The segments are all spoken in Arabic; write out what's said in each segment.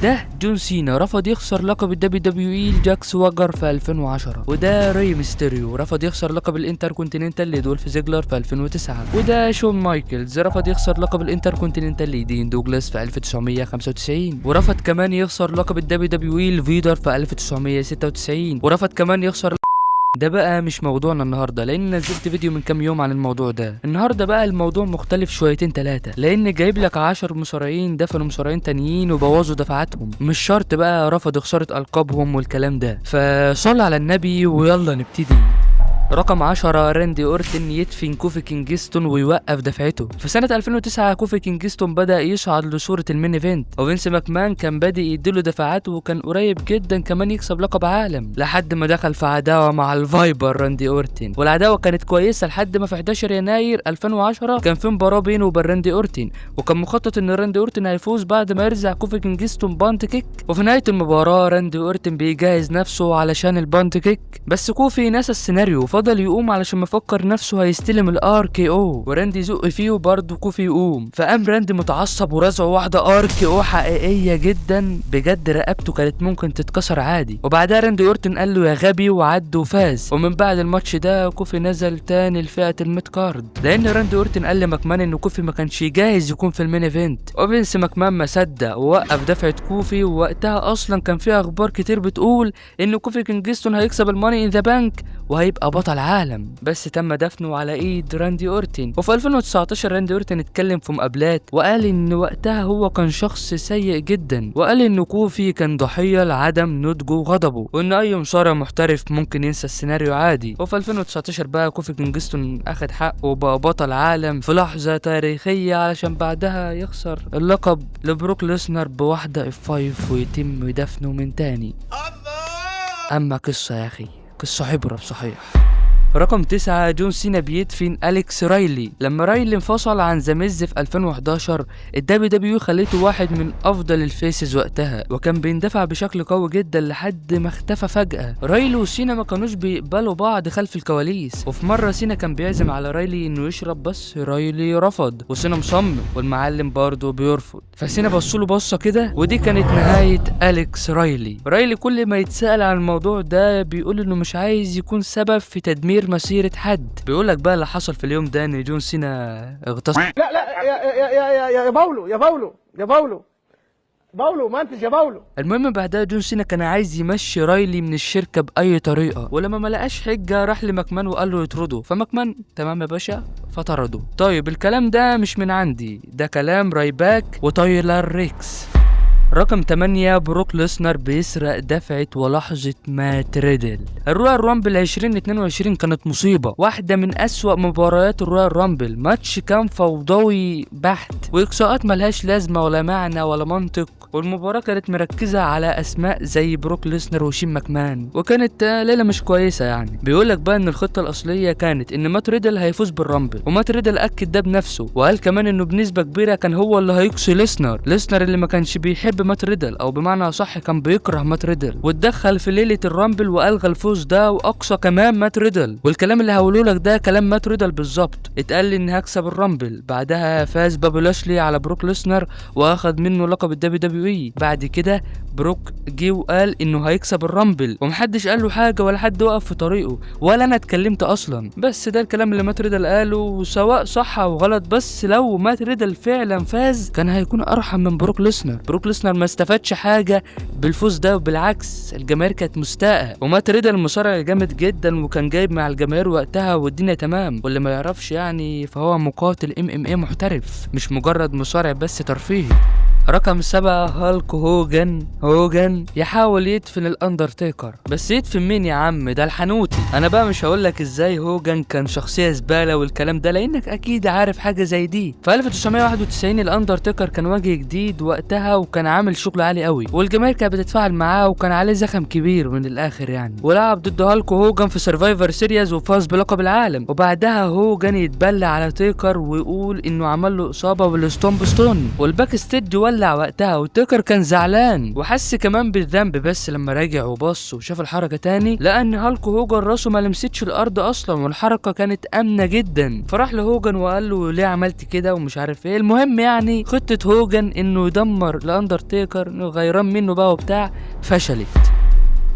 ده جون سينا رفض يخسر لقب الدبليو دبليو اي لجاك سواجر في 2010، وده ري ميستيريو رفض يخسر لقب الانتر كونتيننتال لدولف زيجلر في 2009، وده شون مايكلز رفض يخسر لقب الانتر كونتيننتال لدين دوغلاس في 1995، ورفض كمان يخسر لقب الدبليو دبليو اي لفيدر في 1996، ورفض كمان يخسر. ده بقى مش موضوعنا النهارده، لان نزلت فيديو من كام يوم عن الموضوع ده. النهارده بقى الموضوع مختلف شويتين ثلاثه، لان جايب لك 10 مصارعين دفنوا مصارعين تانيين وبوظوا دفعاتهم، مش شرط بقى رفضوا خساره القابهم والكلام ده. فصل على النبي ويلا نبتدي. رقم 10 راندي اورتن يدفن كوفي كينجستون ويوقف دفعته. في سنة 2009 كوفي كينجستون بدأ يصعد لصورة المين ايفنت، وفينس ماكمان كان بادئ يديله دفعاته وكان قريب جدا كمان يكسب لقب عالم، لحد ما دخل في عداوة مع الفايبر راندي اورتن، والعداوة كانت كويسة لحد ما في 11 يناير 2010 كان في مباراة بينه وبين راندي اورتن، وكان مخطط ان راندي اورتن هيفوز بعد ما يرزع كوفي كينجستون بانت كيك، وفي نهاية المباراة راندي اورتن بيجهز نفسه علشان البانت كيك، بس كوفي نسى السيناريو، فضل يقوم علشان مفكر نفسه هيستلم الار كي او، وراندي يزق فيه وبرضه كوفي يقوم، فقام راندي متعصب ورزعه واحده ار كي او حقيقيه جدا بجد، رقبته كانت ممكن تتكسر عادي، وبعدها راندي اورتن قال له يا غبي وعد وفاز. ومن بعد الماتش ده كوفي نزل تاني لفئه الميد كارد، لان راندي اورتن قال لماكمان ان كوفي ما كانش جاهز يكون في المين ايفنت، وفينس ماكمان ما صدق ووقف دفعه كوفي، ووقتها اصلا كان في اخبار كتير بتقول ان كوفي كينجستون هيكسب الماني ان ذا بانك وهيبقى بطل عالم، بس تم دفنه على ايد راندي اورتن. وفي 2019 راندي اورتن اتكلم في مقابلات وقال ان وقتها هو كان شخص سيء جدا، وقال ان كوفي كان ضحيه لعدم نضجه وغضبه، وان اي مصارع محترف ممكن ينسى السيناريو عادي. وفي 2019 بقى كوفي كينجستون اخد حقه وبقى بطل عالم في لحظه تاريخيه، علشان بعدها يخسر اللقب لبروك ليسنر بواحده اف 5 ويتم دفنه من تاني. اما قصه يا اخي، قصة عبرة بصحيح. رقم 9 جون سينا بيدفن أليكس رايلي. لما رايلي انفصل عن ذا ميز في 2011 الدبليو دبليو خليته واحد من افضل الفيسز وقتها، وكان بيندفع بشكل قوي جدا لحد ما اختفى فجأة. رايلي وسينا ما كانوش بيقبلوا بعض خلف الكواليس، وفي مرة سينا كان بيعزم على رايلي انه يشرب بس رايلي رفض، وسينا مصمم والمعلم برضه بيرفض، فسينا بصله بصة كده، ودي كانت نهاية أليكس رايلي. رايلي كل ما يتسأل عن الموضوع ده بيقول انه مش عايز يكون سبب في تدمير مسيرة حد. بيقولك بقى اللي حصل في اليوم ده ان جون سينا اغتصب. لا يا باولو يا باولو يا باولو باولو منتج يا باولو. المهم بعدها جون سينا كان عايز يمشي رايلي من الشركة بأي طريقة، ولما ما لقاش حجة راح لماكمان وقال له يطرده، فماكمان تمام يا باشا فطرده. طيب الكلام ده مش من عندي، ده كلام رايباك وتايلر ريكس. رقم 8 بروك ليسنر بيسرق دفعة ولحظة مات ريدل. الرويال رامبل 2022 كانت مصيبة، واحدة من أسوأ مباريات الرويال رامبل، ماتش كان فوضوي بحت وإقصاءات ملهاش لازمة ولا معنى ولا منطق، والمباراة كانت مركزة على أسماء زي بروك ليسنر وشين ماكمان، وكانت ليلة مش كويسة يعني. بيقولك بقى إن الخطة الأصلية كانت إن مات ريدل هيفوز بالرامبل، ومات ريدل أكد ده بنفسه، وقال كمان إنه بنسبة كبيرة كان هو اللي هيقصي ليسنر اللي ما كانش بيحب مات ريدل، او بمعنى صح كان بيكره مات ريدل، واتدخل في ليله الرامبل والغى الفوز ده واقصى كمان مات ريدل. والكلام اللي هقوله لك ده كلام مات ريدل بالظبط، اتقال لي ان هكسب الرامبل، بعدها فاز بابي لاشلي على بروك ليسنر واخد منه لقب الدبليو دبليو اي. بعد كده بروك جه وقال انه هيكسب الرامبل، ومحدش قال له حاجه ولا حد وقف في طريقه ولا انا اتكلمت اصلا، بس ده الكلام اللي مات ريدل قاله، سواء صح او غلط، بس لو مات ريدل فعلا فاز كان هيكون ارحم من بروك ليسنر. بروك ليسنر ما استفادش حاجه بالفوز ده، وبالعكس الجماهير كانت مستاءه، ومات ريدل مصارع جامد جدا وكان جايب مع الجماهير وقتها والدنيا تمام، واللي ما يعرفش يعني فهو مقاتل MMA محترف، مش مجرد مصارع بس ترفيهي. رقم 7 هالك هوجن يحاول يدفن الاندرتيكر، بس يدفن مين يا عم؟ ده الحنوتي. انا بقى مش هقولك ازاي هوجن كان شخصيه زباله والكلام ده، لانك اكيد عارف حاجه زي دي. في 1991 الاندرتيكر كان وجه جديد وقتها، وكان عامل شغل عالي قوي، والجماهير كانت بتتفاعل معاه، وكان عليه زخم كبير من الاخر يعني، ولعب ضد هالك هوجن في سرفايفر سيريز وفاز بلقب العالم. وبعدها هوجن يتبلى على تيكر ويقول انه عمل له اصابه بالستون، والباك ستيج ولع ولع وقتها، وتيكر كان زعلان وحس كمان بالذنب، بس لما راجع وبص وشاف الحركه تاني لقى ان هالك هوجن راسه ما لمستش الارض اصلا، والحركه كانت امنه جدا. فراح لهوجن وقال له ليه عملت كده ومش عارف ايه. المهم يعني خطه هوجن انه يدمر الاندرتيكر غيران منه بقى وبتاع فشلت.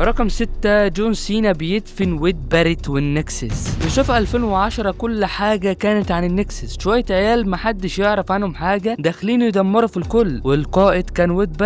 رقم 6 جون سينا بيدفن ويد باريت والنكسس. في 2010 كل حاجة كانت عن النكسس، شوية عيال محدش يعرف عنهم حاجة داخلين يدمروا في الكل، والقائد كان ويد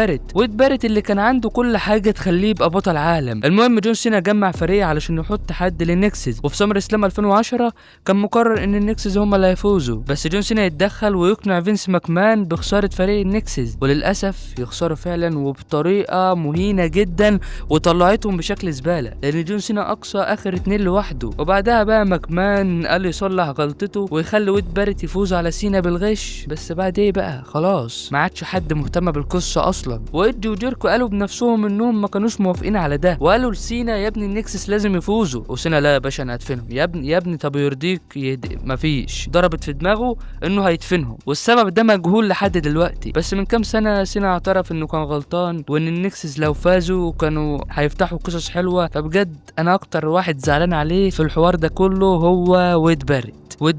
باريت اللي كان عنده كل حاجة تخليه يبقى بطل عالم. المهم جون سينا جمع فريق علشان يحط حد للنكسس، وفي سمر اسلام 2010 كان مقرر ان النكسس هم اللي هيفوزوا، بس جون سينا يتدخل ويقنع فينس ماكمان بخسارة فريق النكسس، وللأسف يخسروا فعلا وبطريقة مهينة جدا، وطلعتهم بشكل زبالة لان جون سينا اقصى اخر 2 لوحده. وبعدها بقى ماكمان قال يصلح غلطته ويخلي ويد باريت يفوز على سينا بالغش، بس بعد ايه بقى خلاص ما عادش حد مهتم بالقصة اصلا. وايدي وجيركو قالوا بنفسهم انهم ما كانوش موافقين على ده، وقالوا لسينا يا ابني النكسس لازم يفوزوا، وسينا لا يا باشا انا هدفنهم. يا ابني طب يرضيك مفيش، ضربت في دماغه انه هيدفنهم، والسبب ده مجهول لحد دلوقتي. بس من كام سنة سينا اعترف انه كان غلطان، وان النكسس لو فازوا كانوا هيفتحوا قصص حلوة. فبجد انا اكتر واحد زعلان عليه في الحوار ده كله هو ويد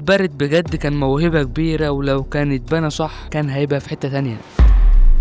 باريت بجد كان موهبة كبيرة، ولو كان اتبنى صح كان هيبقى في حتة تانية.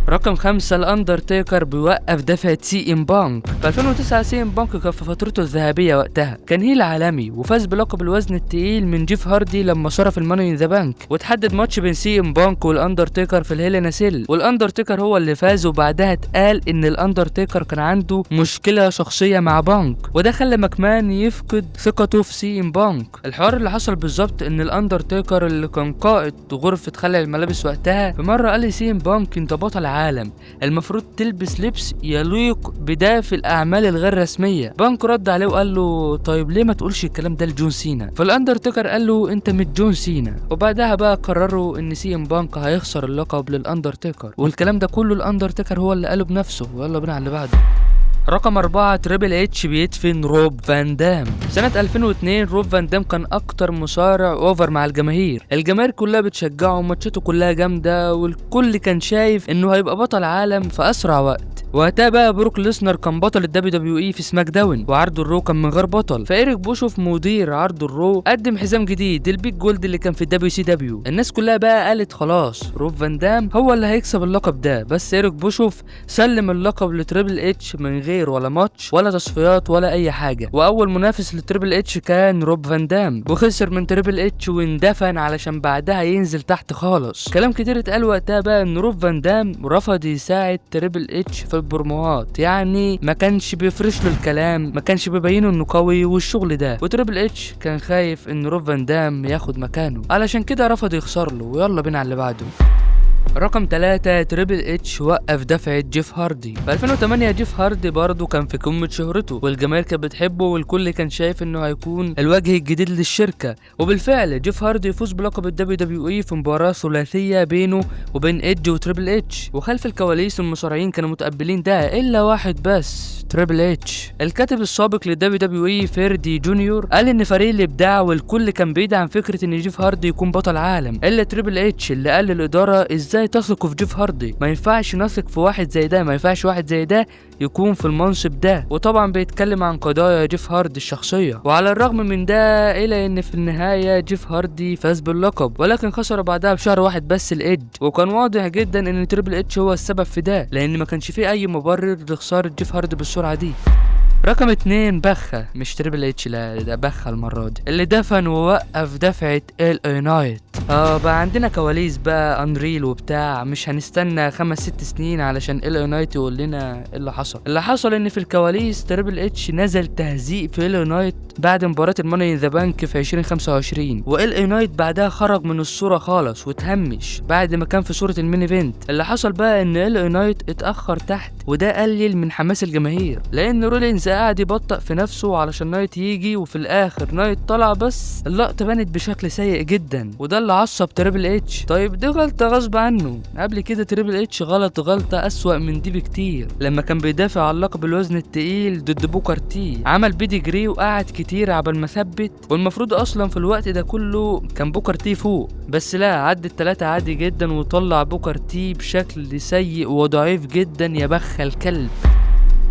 رقم 5 الاندرتيكر بيوقف دفعة سي ام بانك. في 2009 سي ام بانك كان في فترته الذهبية وقتها، كان هيل عالمي وفاز بلقب الوزن التقيل من جيف هاردي لما صرف الماني ان ذا بانك، وتحدد ماتش بين سي ام بانك والاندرتيكر في الهيل ان سيل، والاندرتيكر هو اللي فاز. وبعدها اتقال ان الاندرتيكر كان عنده مشكلة شخصية مع بانك، وده خلى ماكمان يفقد ثقته في سي ام بانك. الحوار اللي حصل بالظبط ان الاندرتيكر اللي كان قائد غرفة خلع الملابس وقتها في مرة قال لسي ام بانك انت بطل عالم، المفروض تلبس لبس يليق بده في الاعمال الغير رسميه. بانك رد عليه وقال له طيب ليه ما تقولش الكلام ده لجون سينا؟ فالاندرتيكر قال له انت مش جون سينا. وبعدها بقى قرروا ان سي ام بانك هيخسر اللقب للاندرتيكر، والكلام ده كله الاندرتيكر هو اللي قاله بنفسه. ويلا بينا على اللي بعده. رقم 4 تريبل اتش بيدفن روب فان دام. سنة 2002 روب فان دام كان اكتر مصارع اوفر مع الجماهير كلها بتشجعه وماتشاته كلها جامدة، والكل كان شايف انه هيبقى بطل عالم في اسرع وقت. وقتها بقى بروك ليسنر كان بطل الدبليو دبليو اي في سماك داون، وعرض الرو كان من غير بطل. فإيريك بوشوف مدير عرض الرو قدم حزام جديد البيج جولد اللي كان في الدبليو سي دبليو. الناس كلها بقى قالت خلاص روب فان دام هو اللي هيكسب اللقب ده، بس إيريك بوشوف سلم اللقب لتريبل اتش من غير ولا ماتش ولا تصفيات ولا اي حاجه. واول منافس لتريبل اتش كان روب فان دام، وخسر من تريبل اتش واندفن علشان بعدها ينزل تحت خالص. كلام كتير اتقال وقتها بقى ان روب فان دام رفض يساعد تريبل اتش في البروموهات، يعني ما كانش بيفرش له الكلام، ما كانش بيبينه انه قوي والشغل ده، وتريبل اتش كان خايف ان روب فان دام ياخد مكانه، علشان كده رفض يخسر له. ويلا بينا على اللي بعده. رقم 3 تريبل اتش وقف دفعة جيف هاردي. في 2008 جيف هاردي برضه كان في قمة شهرته، والجماهير كانت بتحبه، والكل كان شايف انه هيكون الوجه الجديد للشركة. وبالفعل جيف هاردي يفوز بلقب الدبليو دبليو اي في مباراة ثلاثية بينه وبين ايدج وتريبل اتش. وخلف الكواليس المصارعين كانوا متقبلين ده الا واحد بس، تريبل اتش. الكاتب السابق للدبليو دبليو اي فيردي جونيور قال ان فريق الابداع والكل كان بيدعم فكرة ان جيف هاردي يكون بطل عالم، الا تريبل اتش اللي قال للإدارة ازاي تثقوا في جيف هاردي؟ ما ينفعش نثق في واحد زي ده، ما ينفعش واحد زي ده يكون في المنصب ده. وطبعا بيتكلم عن قضايا جيف هاردي الشخصية. وعلى الرغم من ده الا ان في النهاية جيف هاردي فاز باللقب، ولكن خسر بعدها بشهر واحد بس الايدج. وكان واضح جدا ان تريبل اتش هو السبب في ده، لان ما كانش فيه اي مبرر لخسارة جيف هاردي بالسرعة دي. رقم 2 بخة، مش تريبل اتش، لا ده بخة المرة دي، اللي دفن ووقف دفعة ال نايت. بقى عندنا كواليس بقى انريل وبتاع، مش هنستنى 5-6 سنين علشان ال نايت يقول لنا ايه اللي حصل. اللي حصل ان في الكواليس تريبل اتش نزل تهزيء في ال نايت بعد مباراة الماني ان ذا بانك في 2025، وال نايت بعدها خرج من الصورة خالص وتهمش بعد ما كان في صورة المين ايفنت. اللي حصل بقى ان ال نايت اتأخر تحت، وده قلل من حماس الجماهير، لان رولينز بس قاعد يبطأ في نفسه علشان نايت يجي، وفي الاخر نايت طلع بس اللقطة بانت بشكل سيء جدا، وده اللي عصب تريبل اتش. طيب دي غلطة غصب عنه، قبل كده تريبل اتش غلطة اسوأ من دي بكتير، لما كان بيدافع عن لقب الوزن التقيل ضد بوكر تي، عمل بيديجري وقعد كتير عبال ما ثبت، والمفروض اصلا في الوقت ده كله كان بوكر تي فوق، بس لا، عدى التلاتة عادي جدا وطلع بوكر تي بشكل سيء وضعيف جدا يا بخ الكلب.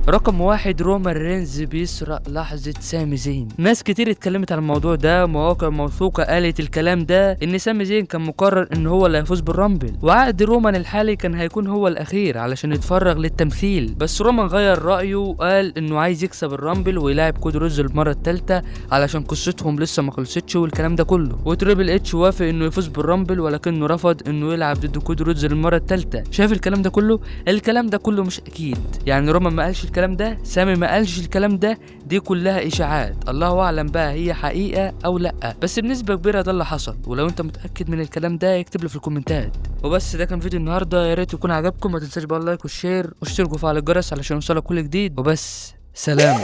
رقم 1 رومان رينز بيسرق لحظة سامي زين. ناس كتير اتكلمت عن الموضوع ده، مواقع موثوقة قالت الكلام ده، ان سامي زين كان مقرر ان هو اللي هيفوز بالرامبل، وعقد رومان الحالي كان هيكون هو الاخير علشان يتفرغ للتمثيل، بس رومان غير رأيه وقال انه عايز يكسب الرامبل ويلاعب كود روز المرة الثالثة علشان قصتهم لسه ما خلصتش والكلام ده كله، وتريبل اتش وافق انه يفوز بالرامبل ولكنه رفض انه يلعب ضد كود روز المرة الثالثة. شايف الكلام ده كله؟ الكلام ده كله مش اكيد، يعني رومان ما قالش الكلام ده، سامي ما قالش الكلام ده، دي كلها اشاعات، الله اعلم بقى هي حقيقه او لا، بس بنسبه كبيره ده اللي حصل، ولو انت متاكد من الكلام ده اكتب لي في الكومنتات. وبس ده كان فيديو النهارده، يا ريت يكون عجبكم، ما تنساش بقى اللايك والشير واشتركوا وفعل الجرس علشان يوصلك كل جديد، وبس سلام.